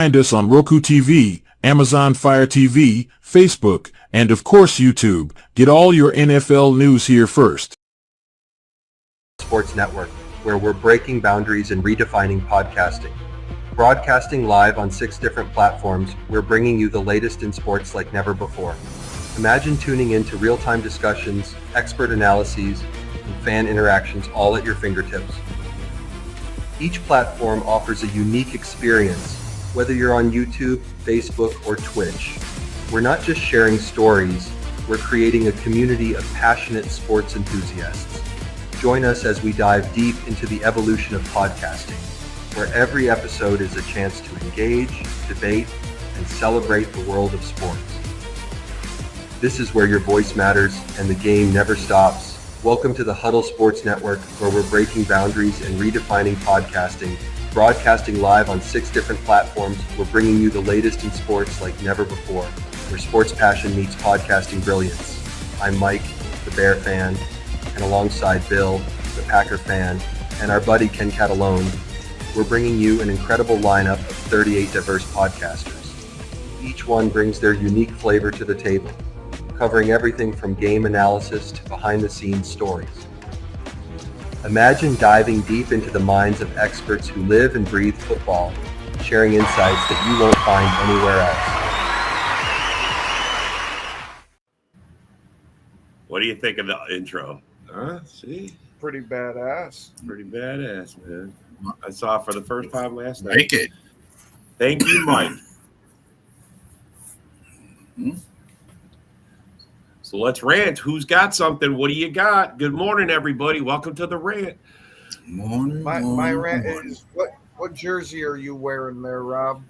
Find us on Roku TV, Amazon Fire TV, Facebook, and of course YouTube. Get all your NFL news here first. Sports Network, where we're breaking boundaries and redefining podcasting. Broadcasting live on 6 different platforms, we're bringing you the latest in sports like never before. Imagine tuning into real-time discussions, expert analyses, and fan interactions all at your fingertips. Each platform offers a unique experience, whether you're on YouTube, Facebook, or Twitch. We're not just sharing stories, we're creating a community of passionate sports enthusiasts. Join us as we dive deep into the evolution of podcasting, where every episode is a chance to engage, debate, and celebrate the world of sports. This is where your voice matters and the game never stops. Welcome to the Huddle Sports Network, where we're breaking boundaries and redefining podcasting. Broadcasting live on 6 different platforms, we're bringing you the latest in sports like never before, where sports passion meets podcasting brilliance. I'm Mike, the Bear fan, and alongside Bill, the Packer fan, and our buddy Ken Catalone, we're bringing you an incredible lineup of 38 diverse podcasters. Each one brings their unique flavor to the table, covering everything from game analysis to behind-the-scenes stories. Imagine diving deep into the minds of experts who live and breathe football, sharing insights that you won't find anywhere else. What do you think of the intro? See? Pretty badass. Pretty badass, man. I saw it for the first time last night. Make it. Thank you, Mike. So let's rant. Who's got something? What do you got? Good morning, everybody. Welcome to the rant. Morning. My rant is what jersey are you wearing there, Rob?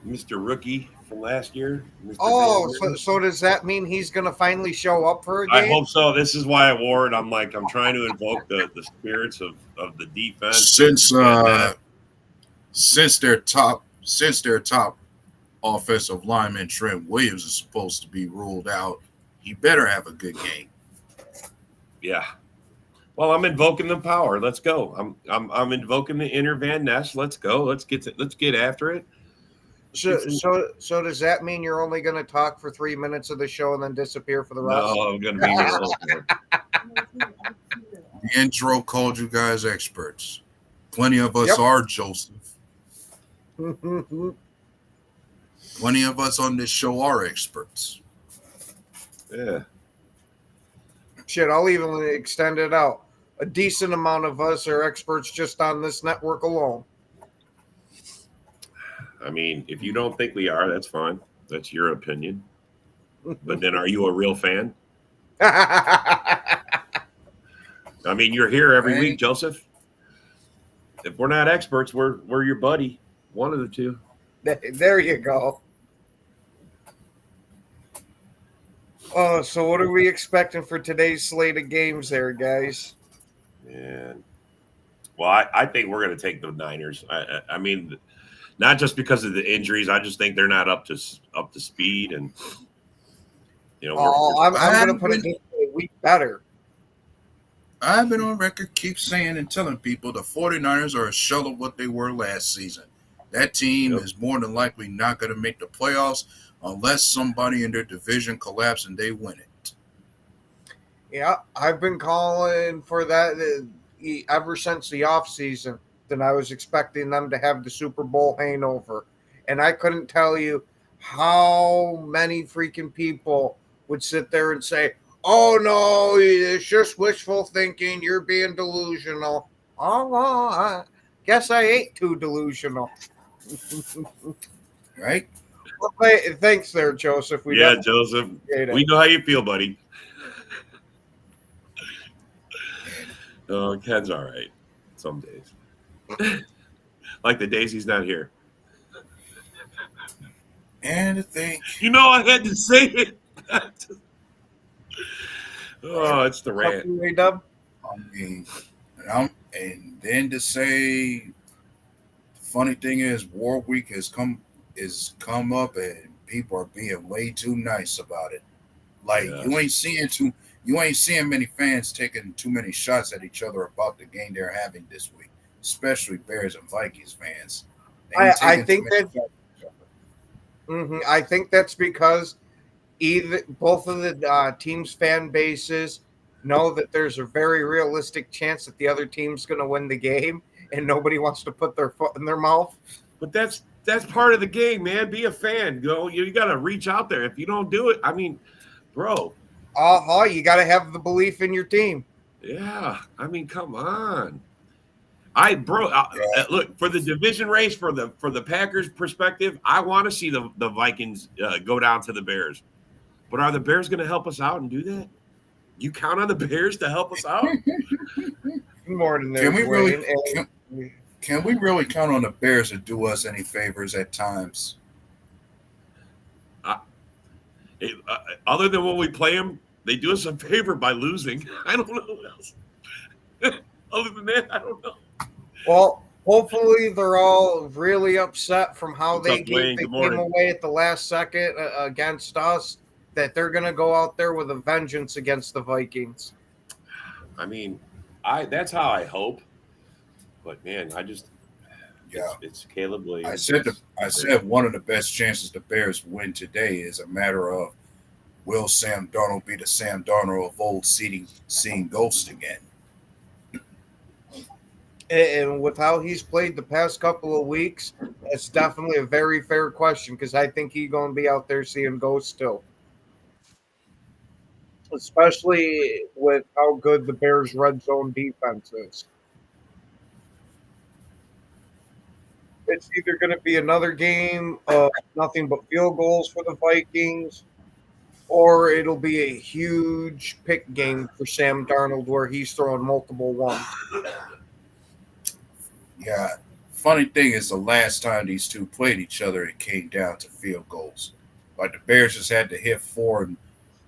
Mr. Rookie from last year. Mr. Oh, so does that mean he's gonna finally show up for a game? I hope so. This is why I wore it. I'm trying to invoke the spirits of the defense. Since their top offensive lineman Trent Williams is supposed to be ruled out, he better have a good game. Yeah. Well, I'm invoking the power. Let's go. I'm invoking the inner Van Ness. Let's go. Let's get after it. So does that mean you're only going to talk for 3 minutes of the show and then disappear for the rest? No, I'm going to be here. The intro called you guys experts. Plenty of us are, Joseph. Plenty of us on this show are experts. Yeah. Shit, I'll even extend it out. A decent amount of us are experts just on this network alone. I mean, if you don't think we are, that's fine. That's your opinion. But then are you a real fan? I mean, you're here every week, Joseph. If we're not experts, we're your buddy. One of the two. There you go. Oh, so what are we expecting for today's slate of games there, guys? And well, I think we're going to take the Niners. I mean, not just because of the injuries. I just think they're not up to speed, and I'm going to put it this way: we better. I've been on record, keep saying and telling people the 49ers are a shell of what they were last season. That team is more than likely not going to make the playoffs unless somebody in their division collapses and they win it. Yeah, I've been calling for that ever since the offseason. Then I was expecting them to have the Super Bowl hangover. And I couldn't tell you how many freaking people would sit there and say, oh, no, it's just wishful thinking. You're being delusional. Oh, well, I guess I ain't too delusional. Right? Well, thanks there, Joseph. Joseph. We know how you feel, buddy. Oh, Ken's all right some days. Like the days he's not here. And the thing. I had to say it. Oh, it's the rant. I mean, and then to say, the funny thing is, War Week has come up, and people are being way too nice about it. Like you ain't seeing many fans taking too many shots at each other about the game they're having this week, especially Bears and Vikings fans. I taking too think many that factors. I think that's because either both of the teams' fan bases know that there's a very realistic chance that the other team's going to win the game, and nobody wants to put their foot in their mouth. But that's part of the game, man. Be a fan. You got to reach out there. If you don't do it, I mean, bro. You got to have the belief in your team. Yeah, I mean, come on. Yeah. Look, for the division race, for the Packers perspective, I want to see the Vikings go down to the Bears. But are the Bears going to help us out and do that? You count on the Bears to help us out? More than Can there's we really Wayne. can we really count on the Bears to do us any favors at times? Other than when we play them, they do us a favor by losing. I don't know what else. Other than that, I don't know. Well, hopefully they're all really upset from how What's up, Dwayne? Good came morning. away at the last second against us, that they're going to go out there with a vengeance against the Vikings. I mean, that's how I hope. But man, it's Caleb Williams. I said one of the best chances the Bears win today is a matter of will Sam Darnold be the Sam Darnold of old seeing ghosts again? And with how he's played the past couple of weeks, it's definitely a very fair question, because I think he's going to be out there seeing ghosts still. Especially with how good the Bears' red zone defense is. It's either going to be another game of nothing but field goals for the Vikings, or it'll be a huge pick game for Sam Darnold where he's throwing multiple ones. Yeah. Funny thing is, the last time these two played each other, it came down to field goals. Like the Bears just had to hit 4, and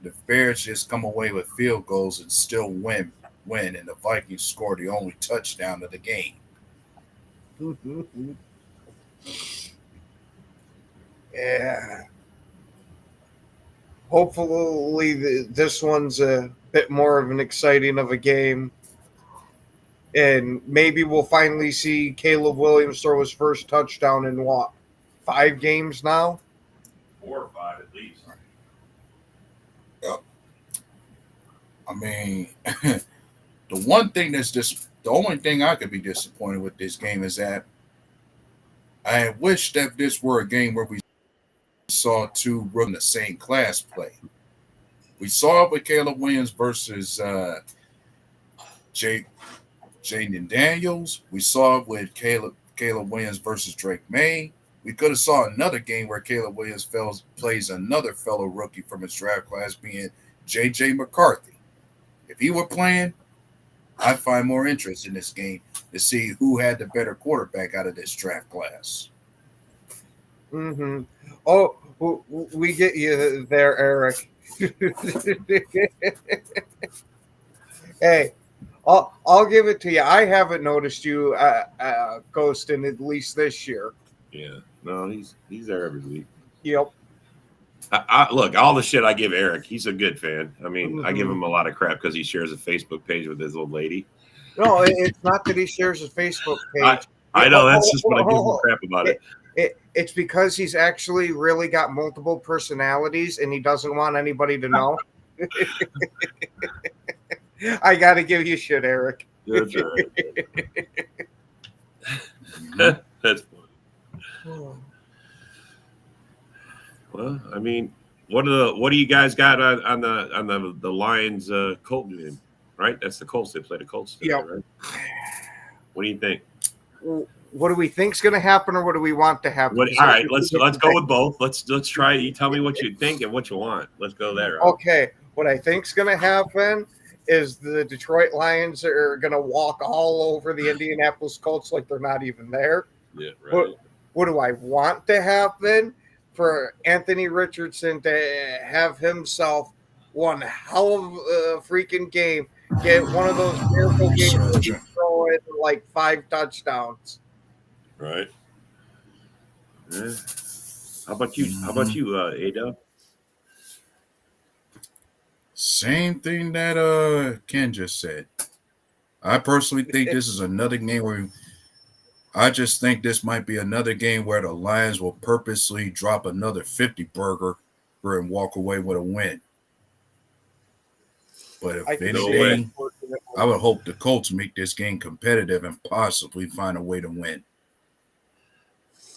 the Bears just come away with field goals and still win, and the Vikings scored the only touchdown of the game. Yeah. Hopefully this one's a bit more of an exciting of a game. And maybe we'll finally see Caleb Williams throw his first touchdown in 5 games now? 4 or 5 at least. Yep. I mean, the only thing I could be disappointed with this game is that I wish that this were a game where we saw two rookies in the same class play. We saw it with Caleb Williams versus Jaden Daniels. We saw it with Caleb Williams versus Drake May. We could have saw another game where Caleb Williams plays another fellow rookie from his draft class, being J.J. McCarthy. If he were playing, I'd find more interest in this game to see who had the better quarterback out of this draft class. Mm-hmm. Oh, we get you there, Eric. Hey, I'll give it to you. I haven't noticed you ghosting at least this year. Yeah, no, he's there every week. Yep. Look, all the shit I give Eric, he's a good fan. I mean, I give him a lot of crap because he shares a Facebook page with his old lady. No, it's not that he shares a Facebook page. I know, that's just what I give him crap about it. It's because he's actually really got multiple personalities and he doesn't want anybody to know. I got to give you shit, Eric. That's right. That's funny. Well, I mean, what do you guys got on the Lions Colts game? Right, that's the Colts. They play the Colts today, right? What do you think? What do we think's going to happen, or what do we want to happen? All right, let's go with both. Let's try. You tell me what you think and what you want. Let's go there. Okay, what I think's going to happen is the Detroit Lions are going to walk all over the Indianapolis Colts like they're not even there. Yeah, right. What do I want to happen? For Anthony Richardson to have himself one hell of a freaking game, get one of those miracle games, throw in like 5 touchdowns. Right. Yeah. How about you, Ada? Same thing that Ken just said. I personally think this is another game where I just think this might be another game where the Lions will purposely drop another 50 burger and walk away with a win. But if No way. anything, I would hope the Colts make this game competitive and possibly find a way to win.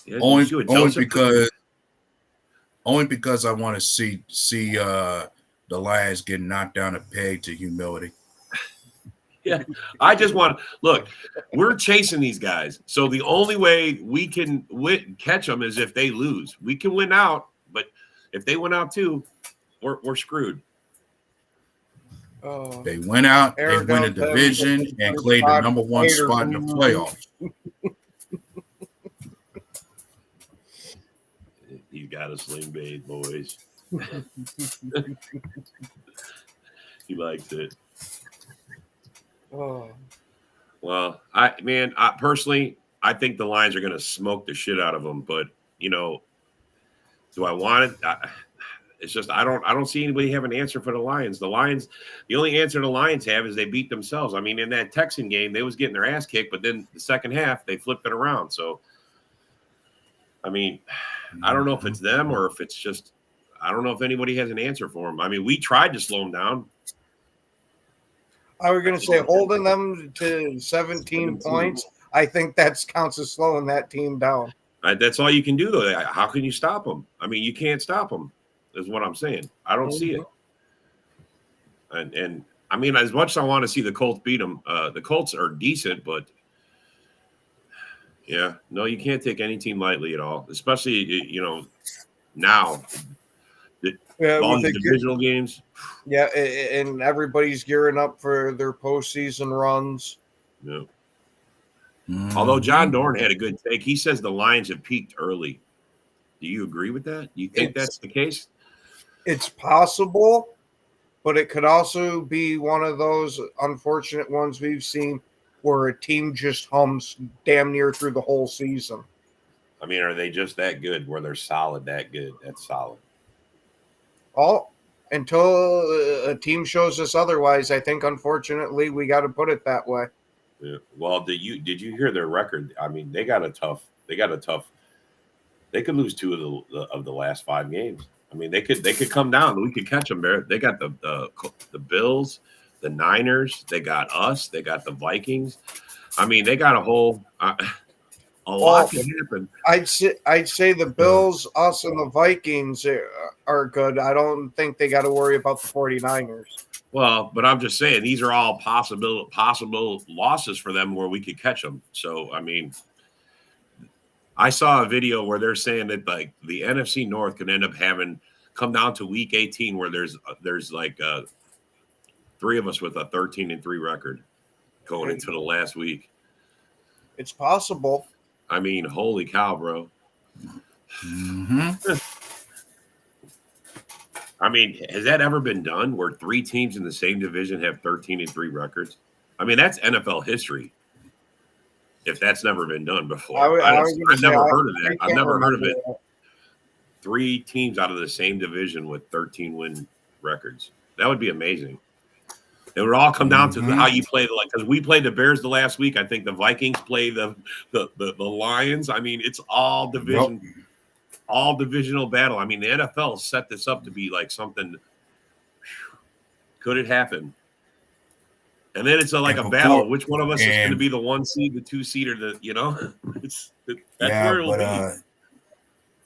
Yeah, Only Joseph because I want to see the Lions get knocked down a peg to humility. Yeah, I just want look. We're chasing these guys, so the only way we can catch them is if they lose. We can win out, but if they win out too, we're screwed. They went out, they win a division, and claimed the number one spot in the playoffs. You got a sling bait, boys. He likes it. Oh. Well, I personally, I think the Lions are going to smoke the shit out of them. But do I want it? It's just I don't see anybody have an answer for the Lions. The only answer the Lions have is they beat themselves. I mean, in that Texan game, they was getting their ass kicked, but then the second half they flipped it around. So, I mean, I don't know if it's them or if it's just I don't know if anybody has an answer for them. I mean, we tried to slow them down. I was going to say holding them to 17 points. I think that counts as slowing that team down. That's all you can do, though. How can you stop them? I mean, you can't stop them, is what I'm saying. I don't see it. And I mean, as much as I want to see the Colts beat them, the Colts are decent, but yeah, no, you can't take any team lightly at all, especially, now. All the divisional games. Yeah, and everybody's gearing up for their postseason runs. Yeah. Although John Dorn had a good take, he says the Lions have peaked early. Do you agree with that? Do you think that's the case? It's possible, but it could also be one of those unfortunate ones we've seen where a team just hums damn near through the whole season. I mean, are they just that good where they're solid, that good? That's solid. Until a team shows us otherwise, I think, unfortunately, we got to put it that way. Yeah. Well, did you hear their record? I mean, they got a tough. They could lose 2 of the last 5 games. I mean, they could come down. We could catch them there. They got the Bills, the Niners. They got us. They got the Vikings. I mean, they got a whole. A lot can happen. I'd say the Bills, us, and the Vikings are good. I don't think they got to worry about the 49ers. Well, but I'm just saying these are all possible losses for them where we could catch them. So, I mean, I saw a video where they're saying that like the NFC North could end up come down to week 18 where there's like 3 of us with a 13-3 record going into the last week. It's possible. I mean, holy cow, bro. Mm-hmm. I mean, has that ever been done where 3 teams in the same division have 13-3 records? I mean, that's NFL history. If that's never been done before. I've never heard of that. I've never heard of it. 3 teams out of the same division with 13-win records. That would be amazing. It would all come down to how you play because we played the Bears the last week. I think the Vikings play the Lions. I mean, it's all division, all divisional battle. I mean, the NFL set this up to be like something. Could it happen? And then it's like a battle. Which one of us is going to be the 1 seed, the 2 seed, or that's where it'll be.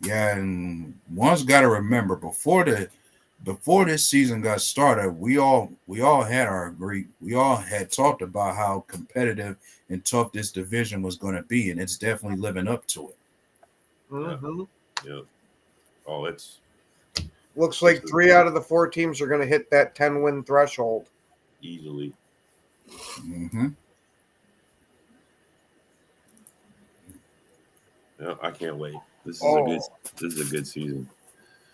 Yeah, and one's got to remember before this season got started, we all had talked about how competitive and tough this division was going to be, and it's definitely living up to it. Mm-hmm. Yeah. Oh, it's looks like 3 out of the 4 teams are going to hit that 10-win threshold easily. Mm-hmm. Yeah, I can't wait. This is a good season.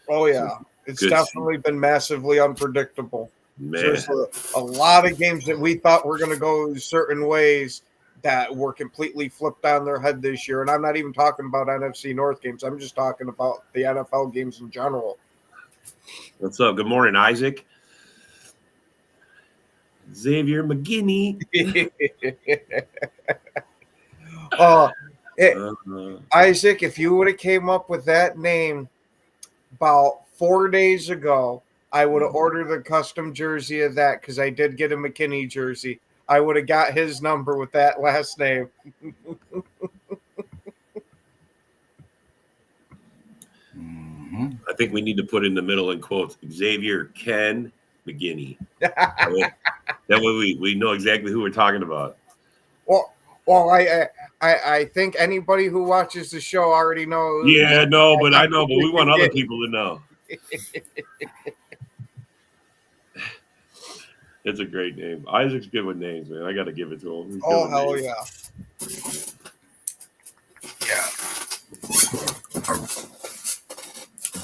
Oh yeah. It's definitely been massively unpredictable. Man. There's a lot of games that we thought were going to go certain ways that were completely flipped on their head this year. And I'm not even talking about NFC North games. I'm just talking about the NFL games in general. What's up? Good morning, Isaac. Xavier McGinney. Isaac, if you would have came up with that name about 4 days ago, I would have ordered a custom jersey of that because I did get a McKinney jersey. I would have got his number with that last name. I think we need to put in the middle in quotes Xavier Ken McGinney. That way we know exactly who we're talking about. Well, I think anybody who watches the show already knows. Yeah, no, but I know, but we want other people to know. It's a great name. Isaac's good with names, man. I got to give it to him. He's Oh, hell names. Yeah.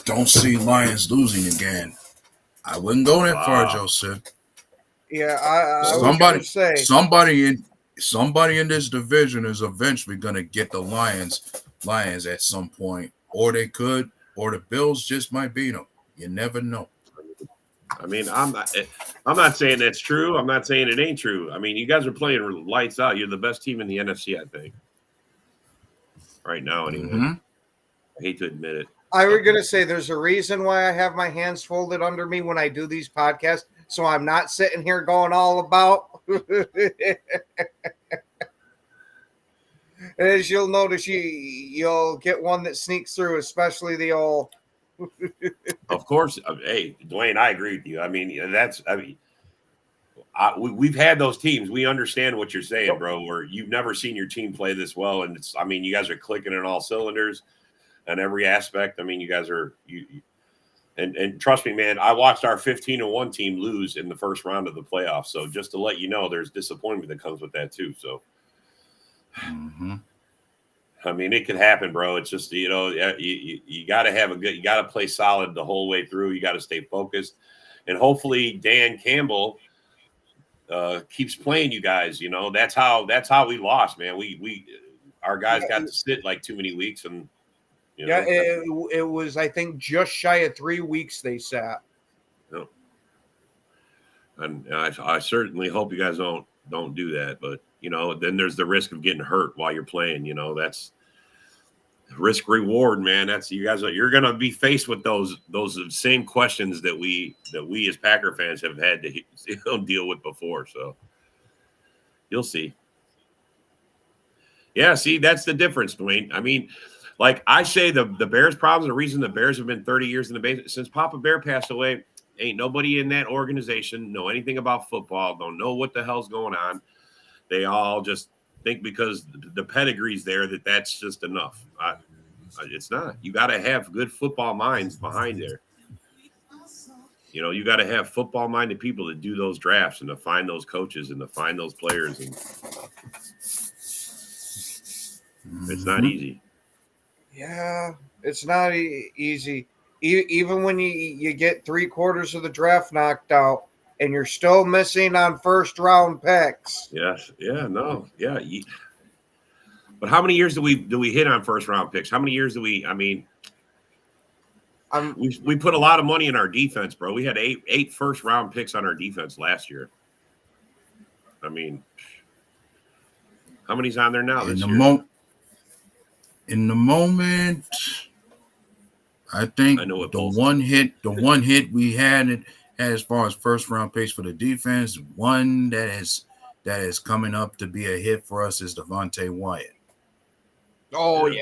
Don't see Lions losing again. I wouldn't go that far, Joseph. Yeah, I was say somebody in this division is eventually going to get the Lions at some point, or they could, or the Bills just might beat them. You never know. I mean, I'm not saying that's true. I'm not saying it ain't true. I mean, you guys are playing lights out. You're the best team in the NFC, I think, right now. Anyway, I hate to admit it. I was going to say there's a reason why I have my hands folded under me when I do these podcasts, so I'm not sitting here going all about. As you'll notice, you'll get one that sneaks through, especially the old. Of course, hey, Dwayne, I agree with you. I mean, we've had those teams. We understand what you're saying, bro. Where you've never seen your team play this well, and you guys are clicking in all cylinders. On every aspect. I mean, you guys are and trust me, man, I watched our 15-1 team lose in the first round of the playoffs. So just to let you know, there's disappointment that comes with that too. So I mean, it could happen, bro. It's just, you gotta you gotta play solid the whole way through. You gotta stay focused. And hopefully Dan Campbell keeps playing you guys. That's how we lost, man. Our guys got to sit like too many weeks and it was, I think, just shy of 3 weeks they sat. No. And I certainly hope you guys don't do that. But, then there's the risk of getting hurt while you're playing. That's risk reward, man. That's you're going to be faced with those same questions that we as Packer fans have had to deal with before. So you'll see. Yeah, see, that's the difference, Dwayne. I mean, like I say, the Bears' problems, the reason the Bears have been 30 years in the base since Papa Bear passed away, ain't nobody in that organization know anything about football, don't know what the hell's going on. They all just think because the pedigree's there that's just enough. It's not. You got to have good football minds behind there. You got to have football-minded people to do those drafts and to find those coaches and to find those players. And it's not easy. Yeah, it's not easy. Even when you get 3/4 of the draft knocked out and you're still missing on first-round picks. Yes. Yeah, no. Yeah. But how many years do we hit on first-round picks? How many years do we – I mean – we put a lot of money in our defense, bro. We had eight first-round picks on our defense last year. I mean, how many's on there now this year? In the moment, I think the one hit we had as far as first-round picks for the defense, one that is coming up to be a hit for us is Devontae Wyatt. Oh, yeah.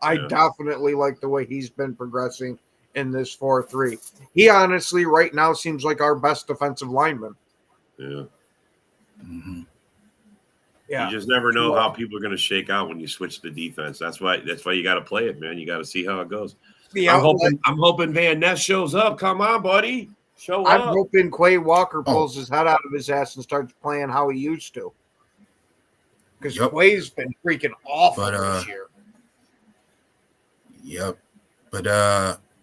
I definitely like the way he's been progressing in this 4-3. He honestly right now seems like our best defensive lineman. Yeah. Mm-hmm. Yeah. You just never know how people are going to shake out when you switch the defense. That's why you got to play it, man. You got to see how it goes. Yeah, I'm hoping Van Ness shows up. Come on, buddy. Show up. I'm hoping Quay Walker pulls his head out of his ass and starts playing how he used to. Because Quay's been freaking awful this year. Yep. But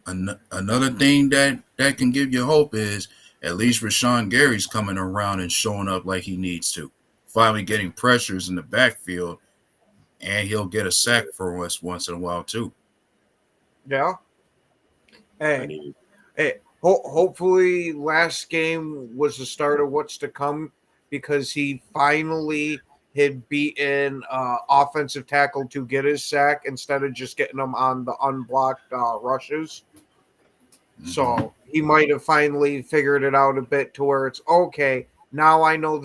another thing that can give you hope is at least Rashawn Gary's coming around and showing up like he needs to. Finally getting pressures in the backfield, and he'll get a sack for us once in a while too. Yeah. Hey, hopefully last game was the start of what's to come because he finally had beaten offensive tackle to get his sack instead of just getting him on the unblocked rushes. So he might have finally figured it out a bit to where it's okay. Now I know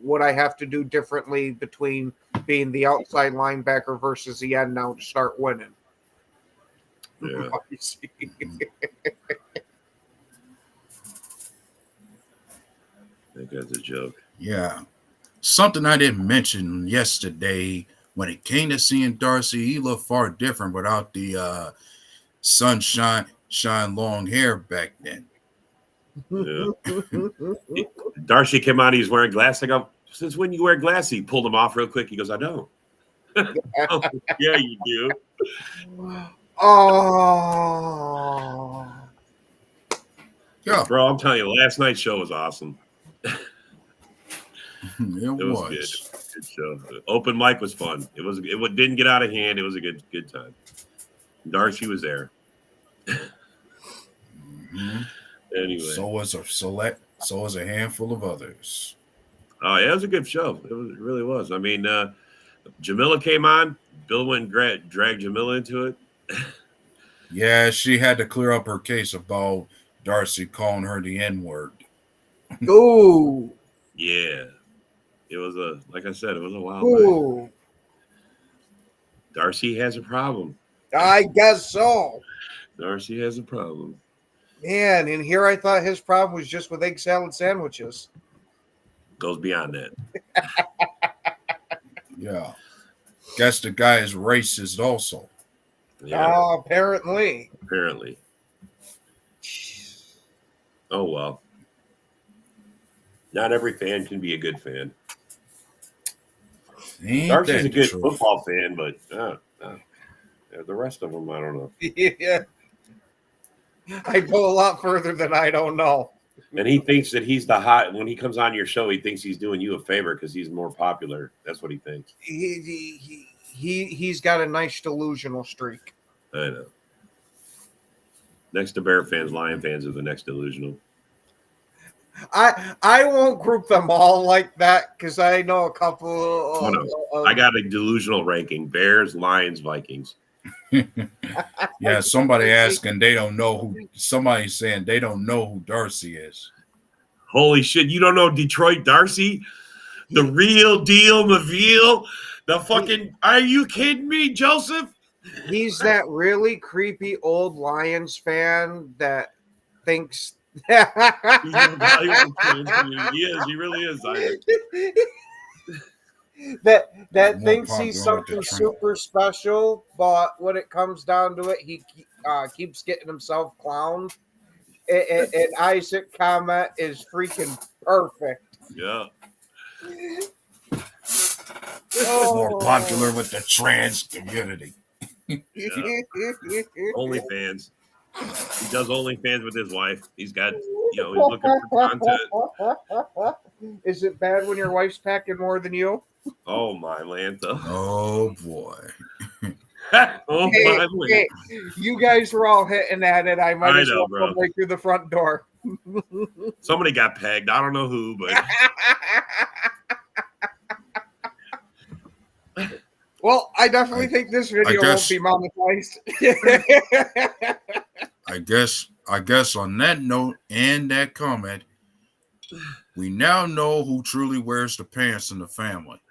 what I have to do differently between being the outside linebacker versus the end now to start winning. Yeah. I think that's a joke. Yeah. Something I didn't mention yesterday when it came to seeing Darcy, he looked far different without the sunshine long hair back then. Yeah. Darcy came out, he's wearing glasses. I go, since when you wear glasses? He pulled them off real quick. He goes, I don't. Oh, yeah, you do. Oh. Yeah, Bro, I'm telling you, last night's show was awesome. it It was good. Good show. The open mic was fun. It didn't get out of hand. It was a good time. Darcy was there. Anyway. So was a handful of others. Oh, yeah, it was a good show. It really was. I mean, Jamila came on. Bill went and dragged Jamila into it. Yeah, she had to clear up her case about Darcy calling her the N-word. Ooh. Yeah. It was like I said, it was a wild Ooh. night. Darcy has a problem. I guess so. Darcy has a problem. Man, and here I thought his problem was just with egg salad sandwiches. Goes beyond that. Yeah. Guess the guy is racist also. Yeah. Apparently. Oh, well. Not every fan can be a good fan. Darcy's a good football fan, but the rest of them, I don't know. Yeah. I go a lot further than I don't know. And he thinks that he's the hot. When he comes on your show, he thinks he's doing you a favor because he's more popular. That's what he thinks. He's got a nice delusional streak. I know. Next to Bear fans, Lion fans are the next delusional. I won't group them all like that because I know a couple. I got a delusional ranking: Bears, Lions, Vikings. Yeah, somebody asking they don't know who. Somebody saying they don't know who Darcy is. Holy shit! You don't know Detroit Darcy, the real deal, Maville, the fucking. Are you kidding me, Joseph? He's that really creepy old Lions fan that thinks. He's a valuable fan to you. He is. He really is. That thinks he's something super special, but when it comes down to it, he keeps getting himself clowned. And Isaac comment is freaking perfect. Yeah. More popular with the trans community. Yeah. OnlyFans. He does OnlyFans with his wife. He's got, he's looking for content. Is it bad when your wife's packing more than you? Oh my Lanta. Oh boy. My Lanta. Hey, you guys were all hitting at it. I might as well bro. come right through the front door. Somebody got pegged. I don't know who, but well, I definitely think this video won't be monetized. I guess on that note and that comment, we now know who truly wears the pants in the family.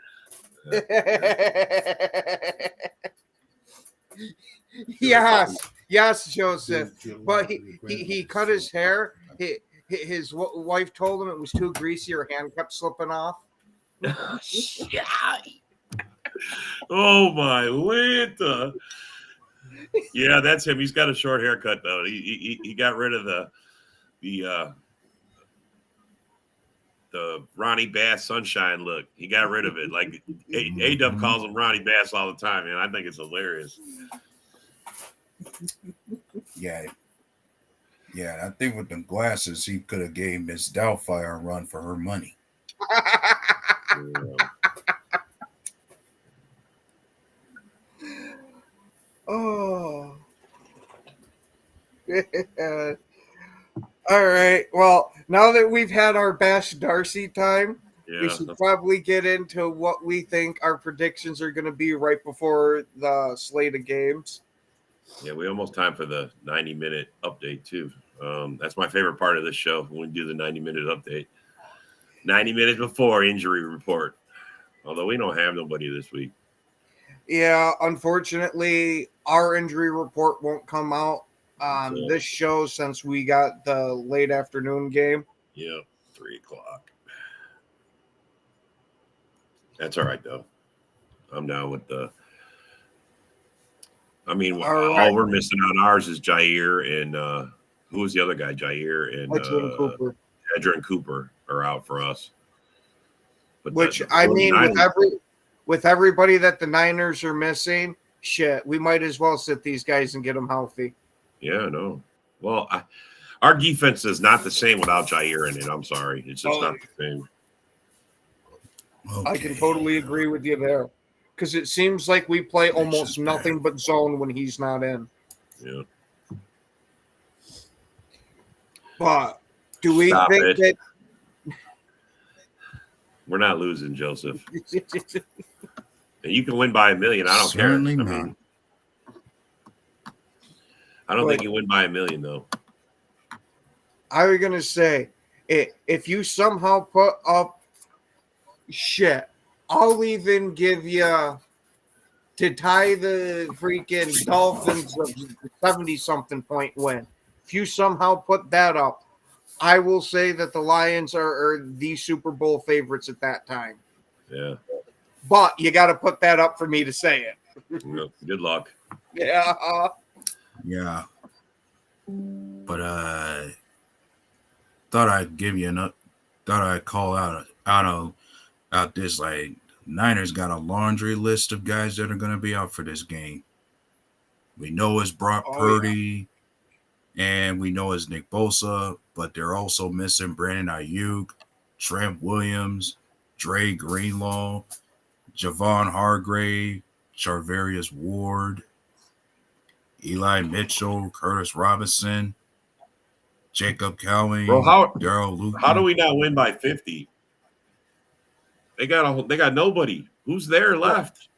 Yes, Joseph. But he cut his hair. His wife told him it was too greasy. Her hand kept slipping off. Oh my Lanta. Yeah, that's him. He's got a short haircut though. He got rid of the Ronnie Bass Sunshine look. He got rid of it. Like A-Dub calls him Ronnie Bass all the time, man. I think it's hilarious. Yeah, I think with them glasses, he could have gave Miss Doubtfire a run for her money. Oh. All right. Well, now that we've had our Bash Darcy time, we should probably get into what we think our predictions are going to be right before the slate of games. Yeah, we almost time for the 90-minute update too. That's my favorite part of this show when we do the 90-minute update. 90 minutes before injury report. Although we don't have nobody this week. Yeah, unfortunately, our injury report won't come out on this show since we got the late afternoon game. Yeah, 3:00. That's all right though. I'm down with the. I mean, all we're missing on ours is Jair and who was the other guy? Jair and Cooper. Edger and Cooper are out for us. But which I mean, with everybody that the Niners are missing, shit, we might as well sit these guys and get them healthy. Yeah, no. Well, our defense is not the same without Jair in it. I'm sorry, it's just not the same. Okay. I can totally agree with you there, because it seems like we play almost nothing but zone when he's not in. Yeah. But do we think that we're not losing, Joseph? And you can win by 1 million. I don't care. I mean, I don't think you win by 1 million though. I was gonna say, if you somehow put up shit, I'll even give you to tie the freaking Dolphins a 70-something point win. If you somehow put that up, I will say that the Lions are the Super Bowl favorites at that time. Yeah. But you got to put that up for me to say it. Good luck. Yeah. Yeah. But thought I'd give you thought I'd call out this, like, Niners got a laundry list of guys that are going to be out for this game. We know it's Brock Purdy, and we know it's Nick Bosa, but they're also missing Brandon Ayuk, Trent Williams, Dre Greenlaw, Javon Hargrave, Charvarius Ward, Eli Mitchell, Curtis Robinson, Jacob Cowing, Daryl Luke. How do we not win by 50? They got nobody. Who's there left?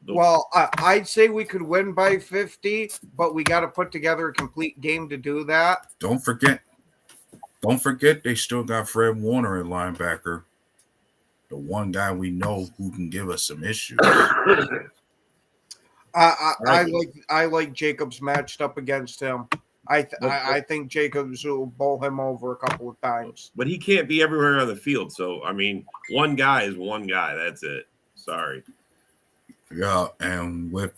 Well, I'd say we could win by 50, but we got to put together a complete game to do that. Don't forget they still got Fred Warner at linebacker, the one guy we know who can give us some issues. I like Jacobs matched up against him. I think Jacobs will bowl him over a couple of times. But he can't be everywhere on the field. So, I mean, one guy is one guy. That's it. Sorry. Yeah, and with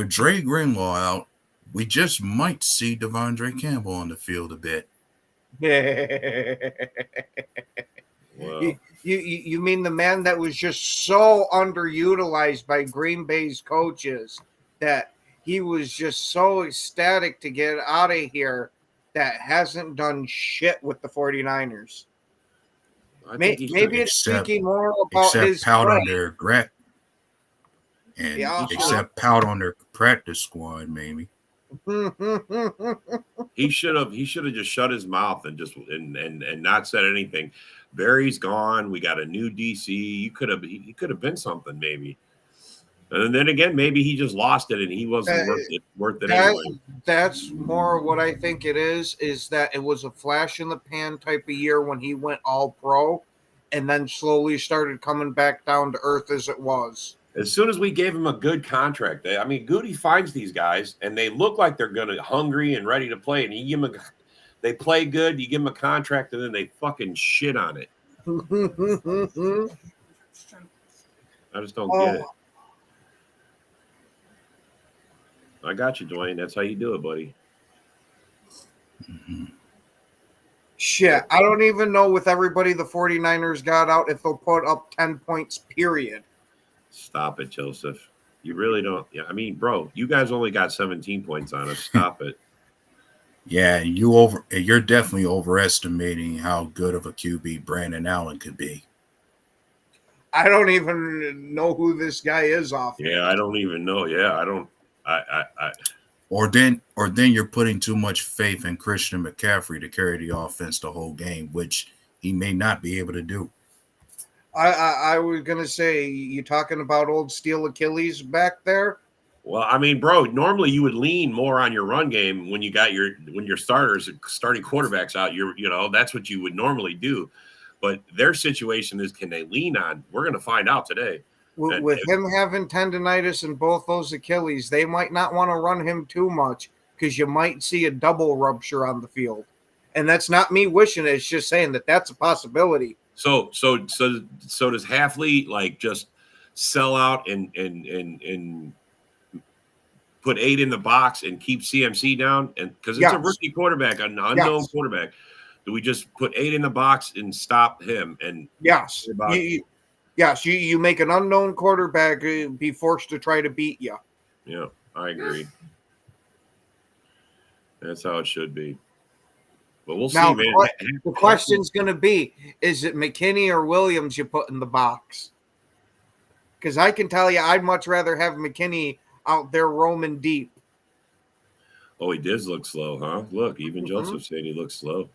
Dre Greenlaw out, we just might see Devondre Campbell on the field a bit. Wow. You mean the man that was just so underutilized by Green Bay's coaches that he was just so ecstatic to get out of here that hasn't done shit with the 49ers. Maybe it's speaking more about his pout on their grat and except pout on their practice squad, maybe. He should have just shut his mouth and just and not said anything. Barry's gone. We got a new DC. He could have been something maybe. And then again, maybe he just lost it and he wasn't worth it anyway. That's more what I think it is that it was a flash in the pan type of year when he went all pro and then slowly started coming back down to earth as it was. As soon as we gave him a good contract, I mean, Goody finds these guys and they look like they're hungry and ready to play. And they play good, you give them a contract and then they fucking shit on it. I just don't get it. I got you, Dwayne. That's how you do it, buddy. Mm-hmm. Shit, I don't even know with everybody the 49ers got out if they'll put up 10 points, period. Stop it, Joseph. You really don't. Yeah, I mean, bro, you guys only got 17 points on us. Stop it. Yeah, you're definitely overestimating how good of a QB Brandon Allen could be. I don't even know who this guy is off. Yeah, I don't even know. Yeah, I don't. Or then you're putting too much faith in Christian McCaffrey to carry the offense the whole game, which he may not be able to do. I was gonna say, you talking about old steel Achilles back there? Well, I mean, bro, normally you would lean more on your run game when you got your starters starting quarterbacks out. That's what you would normally do. But their situation is, can they lean on? We're going to find out today. And With him having tendonitis in both those Achilles, they might not want to run him too much because you might see a double rupture on the field. And that's not me wishing it. It's just saying that that's a possibility. so does Halfley like just sell out and put 8 in the box and keep CMC down? And because it's a Yes. rookie quarterback, an unknown Yes. quarterback, do we just put 8 in the box and stop him? And Yes. You make an unknown quarterback be forced to try to beat you. Yeah, I agree. That's how it should be. But we'll Now, see, man. the question's going to be, is it McKinney or Williams you put in the box? Because I can tell you, I'd much rather have McKinney out there roaming deep. Oh, he does look slow, huh? Look, even Joseph said he looks slow.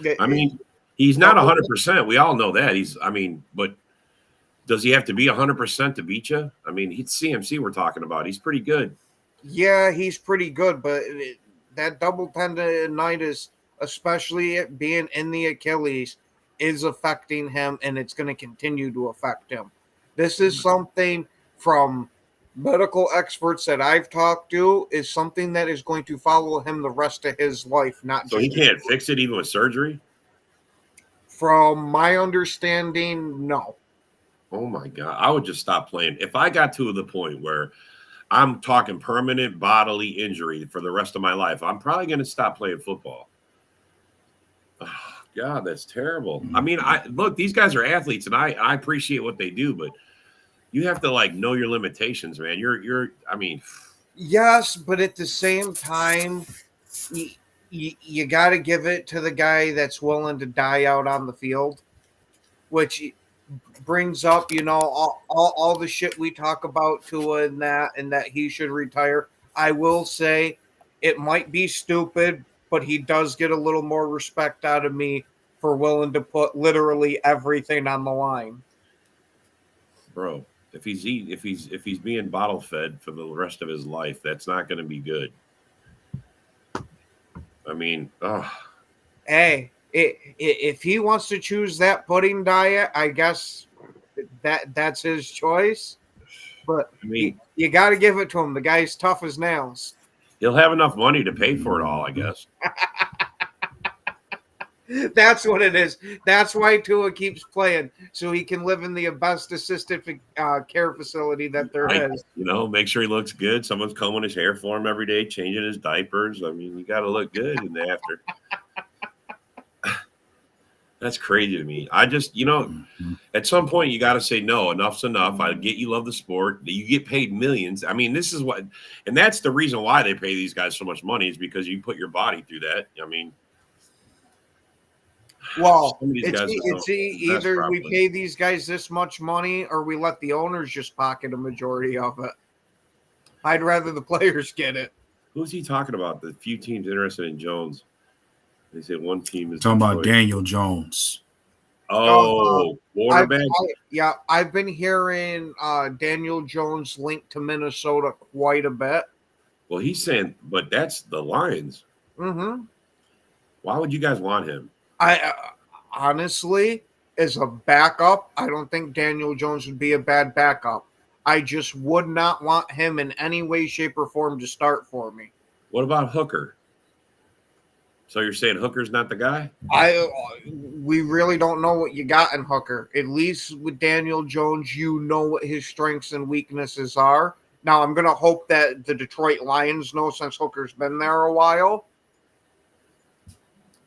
Yeah, I mean, he's not 100%. We all know that. But does he have to be 100% to beat you? I mean, he's CMC we're talking about. He's pretty good. Yeah, he's pretty good, but that double tendonitis, especially it being in the Achilles, is affecting him, and it's going to continue to affect him. This is something from medical experts that I've talked to, is something that is going to follow him the rest of his life. Not So just he can't fix it even with surgery? from my understanding, no. Oh my God. I would just stop playing. If I got to the point where I'm talking permanent bodily injury for the rest of my life, I'm probably going to stop playing football. Oh, God, that's terrible. I mean, look, these guys are athletes, and I appreciate what they do, but you have to like know your limitations, man. I mean, Yes, but at the same time, you got to give it to the guy that's willing to die out on the field, which brings up, all the shit we talk about Tua and that he should retire. I will say it might be stupid, but he does get a little more respect out of me for willing to put literally everything on the line. bro, if he's being bottle fed for the rest of his life, that's not going to be good. I mean, Hey, if he wants to choose that pudding diet, I guess that's his choice. But I mean, you got to give it to him. The guy's tough as nails. he'll have enough money to pay for it all, I guess. That's what it is. That's why Tua keeps playing, so he can live in the best assisted care facility that there is. Make sure he looks good. Someone's combing his hair for him every day, changing his diapers. I mean, you got to look good in the after. That's crazy to me. I just, at some point you got to say no. Enough's enough. I get you love the sport. You get paid millions. I mean, this is what, and that's the reason why they pay these guys so much money, is because you put your body through that. I mean, well, it's either we pay these guys this much money or we let the owners just pocket a majority of it. I'd rather the players get it. Who's he talking about? The few teams interested in Jones. They said one team is talking about Daniel Jones. Oh, quarterback. I've been hearing Daniel Jones linked to Minnesota quite a bit. Well, he's saying, but that's the Lions. Mm-hmm. Why would you guys want him? I honestly, as a backup, I don't think Daniel Jones would be a bad backup. I just would not want him in any way, shape, or form to start for me. What about Hooker? So you're saying Hooker's not the guy? We really don't know what you got in Hooker. At least with Daniel Jones, you know what his strengths and weaknesses are. Now, I'm going to hope that the Detroit Lions know, since Hooker's been there a while.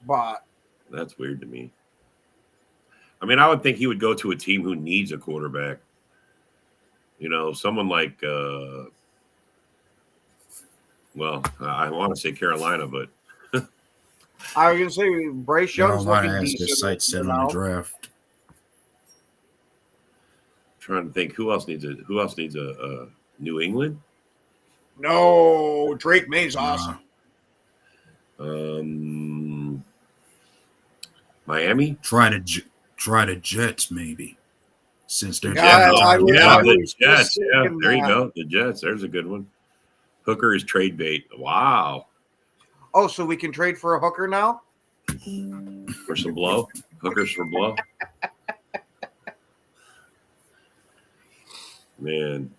But that's weird to me. I mean, I would think he would go to a team who needs a quarterback. Someone like, I want to say Carolina, but I was going to say Bryce Young's looking decent. His sights set on the draft. Trying to think who else needs a New England? No, Drake May's awesome. Miami? Try the Jets, maybe. since they're Yeah, down I to was- Yeah, I the was just Jets. Yeah, thinking there you that. go. The Jets. There's a good one. Hooker is trade bait. Wow. Oh, so we can trade for a hooker now? For some blow. Hookers for blow. Man.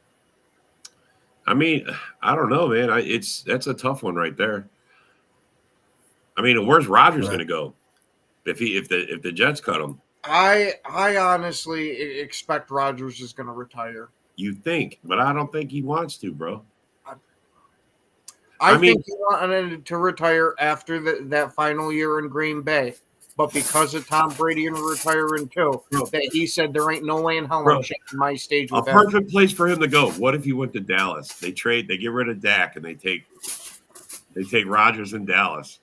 I mean, I don't know, man. That's a tough one right there. I mean, where's Rodgers going to go if the Jets cut him? I honestly expect Rodgers is going to retire. You think, but I don't think he wants to, bro. I mean- think he wanted to retire after that final year in Green Bay. But because of Tom Brady and retiring too, that he said there ain't no way in hell I'm checking my stage A with that. perfect place for him to go. What if he went to Dallas? They get rid of Dak and they take Rodgers in Dallas.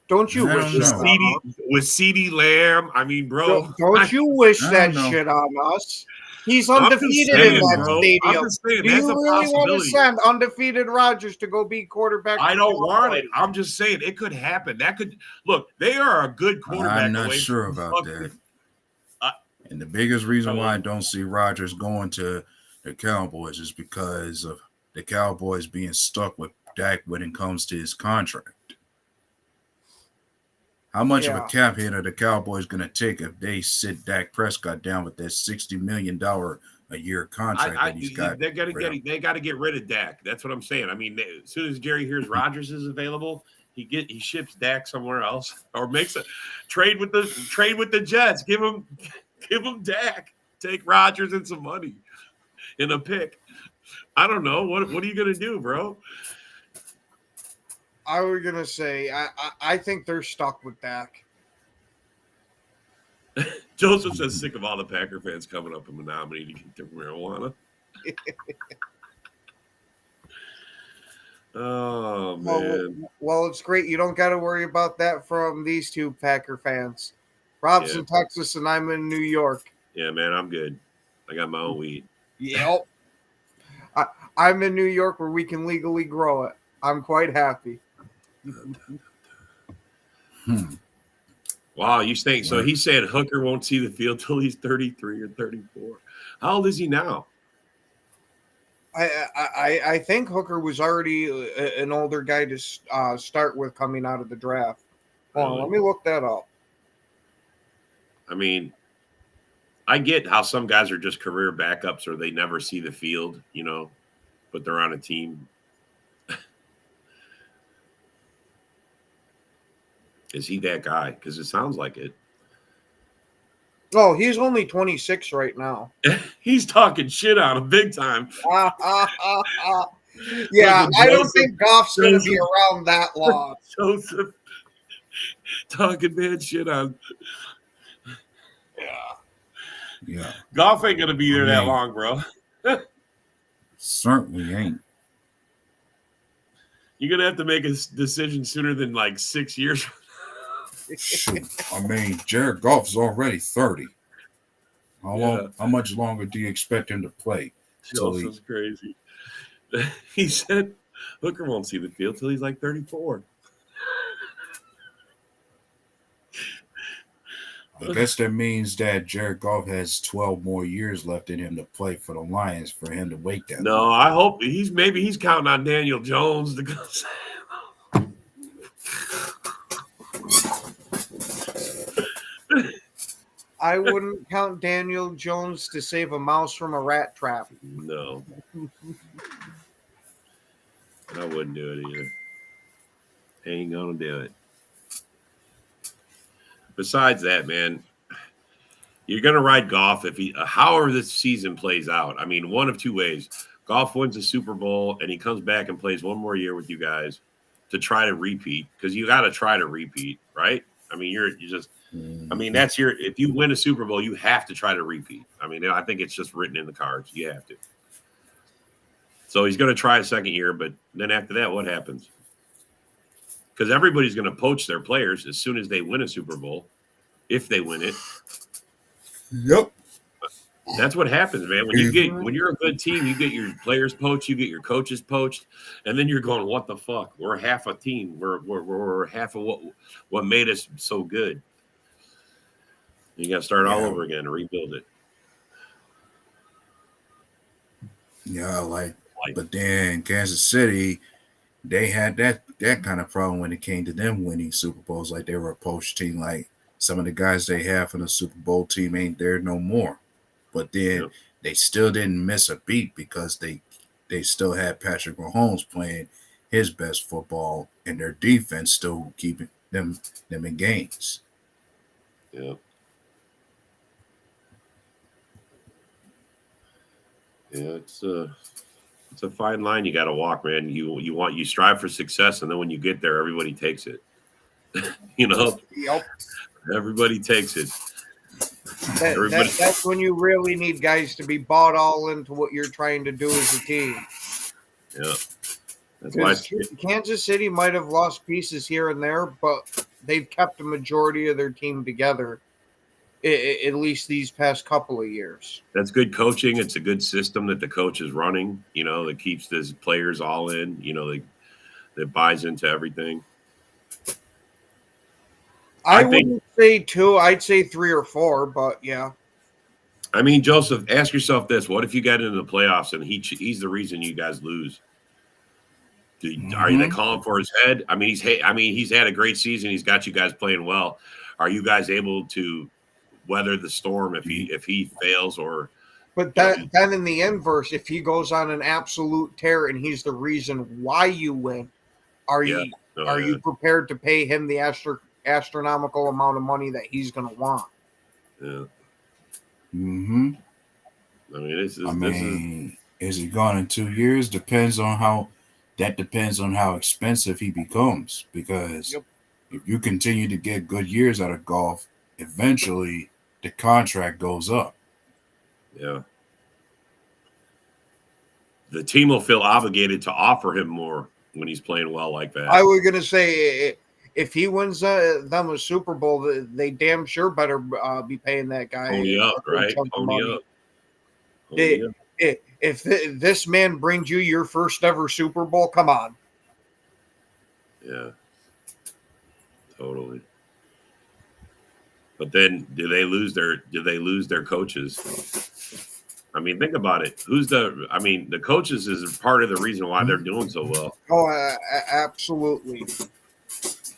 Don't you I wish don't that know. on us? With CeeDee Lamb? I mean, bro. Don't you wish I that don't know. shit on us? He's I'm just undefeated saying, in that bro. stadium. I'm just saying, Do that's you a really want to possibility. send undefeated Rodgers to go be quarterback? I for don't Tom want Brady? it. I'm just saying it could happen. That could look. They are a good quarterback. I'm not away sure from about fucking- that. And the biggest reason why I don't see Rodgers going to the Cowboys is because of the Cowboys being stuck with Dak when it comes to his contract. How much of a Yeah. cap hit are the Cowboys going to take if they sit Dak Prescott down with that $60 million a year contract that he's got? They got to get rid of Dak. That's what I'm saying. I mean, as soon as Jerry hears Rodgers is available, he ships Dak somewhere else or makes a trade with the Jets. Give him Dak. Take Rodgers and some money in a pick. I don't know. What are you gonna do, bro? I was gonna say I think they're stuck with Dak. Joseph says sick of all the Packer fans coming up in Menominee to get their marijuana. Oh man. Well, it's great. You don't got to worry about that from these two Packer fans. Rob's in Texas and I'm in New York. Yeah, man, I'm good. I got my own weed. Yep. I'm in New York where we can legally grow it. I'm quite happy. Wow, you think so? He said Hooker won't see the field till he's 33 or 34. How old is he now? I think Hooker was already an older guy to start with coming out of the draft. Hold on, let me look that up. I mean, I get how some guys are just career backups or they never see the field, but they're on a team. Is he that guy? Because it sounds like it. Oh, he's only 26 right now. He's talking shit on him big time. Yeah, I don't think Goff's going to be around that long. Joseph talking bad shit on. Yeah. Goff ain't going to be there that long, bro. Certainly ain't. You're going to have to make a decision sooner than like 6 years. Shoot. I mean, Jared Goff's already 30. How much longer do you expect him to play? Joseph's crazy. He said Hooker won't see the field till he's like 34. I guess that means that Jared Goff has 12 more years left in him to play for the Lions for him to wait that. No, I hope he's counting on Daniel Jones to go. I wouldn't count Daniel Jones to save a mouse from a rat trap. No. I wouldn't do it either. Ain't gonna do it. Besides that, man, you're gonna ride Goff if however this season plays out. I mean, one of two ways. Goff wins the Super Bowl and he comes back and plays one more year with you guys to try to repeat, because you got to try to repeat, right? I mean, that's if you win a Super Bowl, you have to try to repeat. I mean, I think it's just written in the cards. You have to. So he's going to try a second year, but then after that, what happens? Because everybody's going to poach their players as soon as they win a Super Bowl, if they win it. Yep. That's what happens, man. When you're a good team, you get your players poached, you get your coaches poached, and then you're going, "What the fuck? We're half a team. We're half of what made us so good." You got to start all over again and rebuild it. Yeah, like, Like, but then Kansas City, they had that kind of problem when it came to them winning Super Bowls. Like they were a poached team. Like some of the guys they have from the Super Bowl team ain't there no more. But then yeah, they still didn't miss a beat because they still had Patrick Mahomes playing his best football and their defense still keeping them in games. yeah, yeah. It's a fine line you got to walk, man. You strive for success, and then when you get there, everybody takes it. You know, Yep. everybody takes it. Everybody, That's when you really need guys to be bought all into what you're trying to do as a team. yeah. That's why Because Kansas City might have lost pieces here and there, but they've kept a majority of their team together, at least these past couple of years. that's good coaching. It's a good system that the coach is running. You know, that keeps his players all in. You know, that buys into everything. I I think. wouldn't say two, I'd say three or four, but yeah. I mean, Joseph, ask yourself this: what if you got into the playoffs and he's the reason you guys lose? Are they Mm-hmm. calling for his head? I mean, he's had a great season. He's got you guys playing well. Are you guys able to weather the storm if he fails or But you know? then in the inverse, if he goes on an absolute tear and he's the reason why you win, are Yeah, you no, are yeah, you prepared to pay him the astronomical amount of money that he's going to want? yeah. Mm-hmm. I mean, I this is mean, is he gone in 2 years? Depends on how. That depends on how expensive he becomes. Because Yep. if you continue to get good years out of golf, eventually the contract goes up. yeah. The team will feel obligated to offer him more when he's playing well like I that. was going to say if he wins them a Super Bowl, they damn sure better be paying that guy Pony a up, good right? chunk of Pony money. up, pony up. If this man brings you your first ever Super Bowl, come on. Yeah, totally. But then, do they lose their coaches? I mean, think about it. I mean, the coaches is part of the reason why they're doing so well. Oh, absolutely.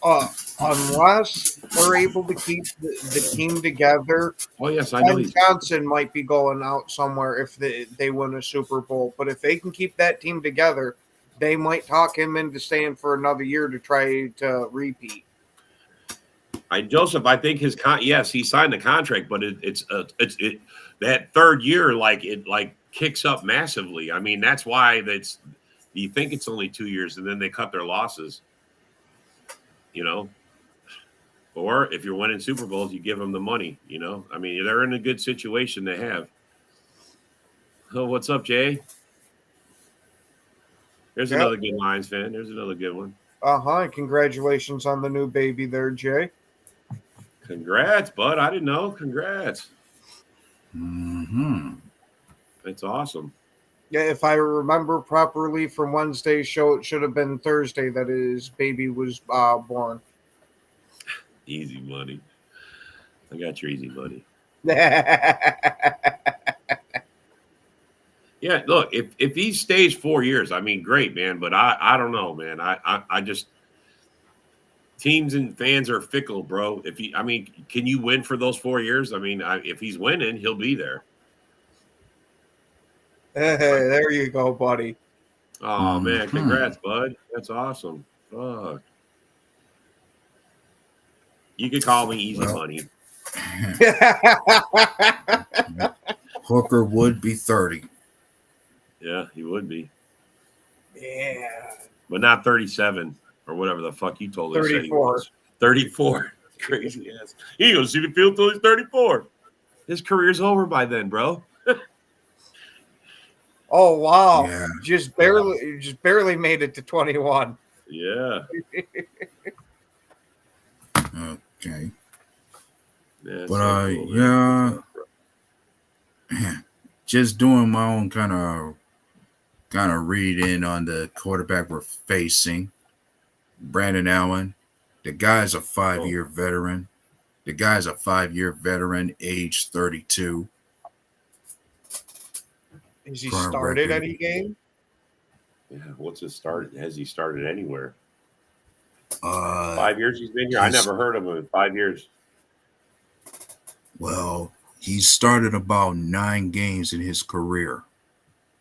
Uh, unless they're able to keep the team together, Oh, yes, I know Ken he's. Johnson might be going out somewhere if they win a Super Bowl. But if they can keep that team together, they might talk him into staying for another year to try to repeat. Joseph, I think yes, he signed the contract, but it's that third year, like kicks up massively. I mean, that's why you think it's only 2 years and then they cut their losses, you know. Or if you're winning Super Bowls, you give them the money, you know. I mean, they're in a good situation to have. Oh, what's up, Jay? There's Yep. another good Lions fan. There's another good one. Uh-huh. Congratulations on the new baby there, Jay. Congrats, bud. I didn't know. Congrats. Mm-hmm. That's awesome. Yeah, if I remember properly from Wednesday's show, it should have been Thursday that his baby was born. Easy money. I got your easy money. Yeah, look, if he stays 4 years, I mean, great, man. But I don't know, man. I just teams and fans are fickle, bro. I mean, can you win for those 4 years? I mean, if he's winning, he'll be there. Hey, But there you go, buddy. oh man, Mm-hmm. congrats, bud. That's awesome. Fuck. You could call me easy Well, money. Hooker would be 30. Yeah, he would be, Yeah, but not 37 or whatever the fuck you told us said he 34. was. 34. Crazy ass. He ain't gonna see the field till he's 34. His career's over by then, bro. Oh wow, Yeah. just barely made it to 21. Yeah. Okay. Yeah, But so cool, yeah, man. just doing my own kind of reading on the quarterback we're facing. Brandon Allen. The guy's a 5-year veteran. The guy's a 5-year veteran, age 32. Has he Current started record. any game? Yeah, what's his start? Has he started anywhere? Uh, 5 years he's been here. I never heard of him in 5 years. well, he started about 9 games in his career.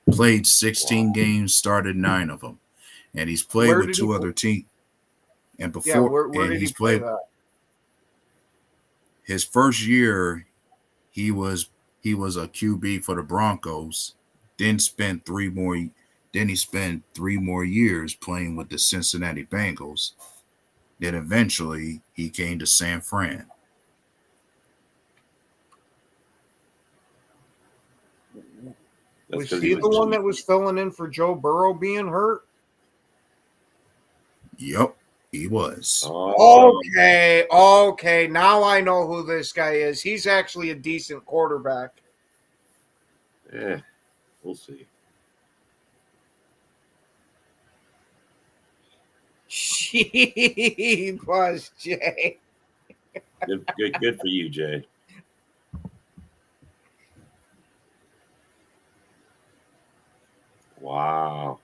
Played 16 games, started 9 of them, and he's played Where with did he 2 play? other teams. And Yeah, before, where and did he he's play played that? his first year. He was a QB for the Broncos. Then spent 3 more. Then he spent 3 more years playing with the Cincinnati Bengals. Then eventually he came to San Fran. That's Was because he he was the one cheap. that was filling in for Joe Burrow being hurt? Yup, he was. Oh, Okay. Now I know who this guy is. He's actually a decent quarterback. we'll see. She was Jay. Good for you, Jay. Wow.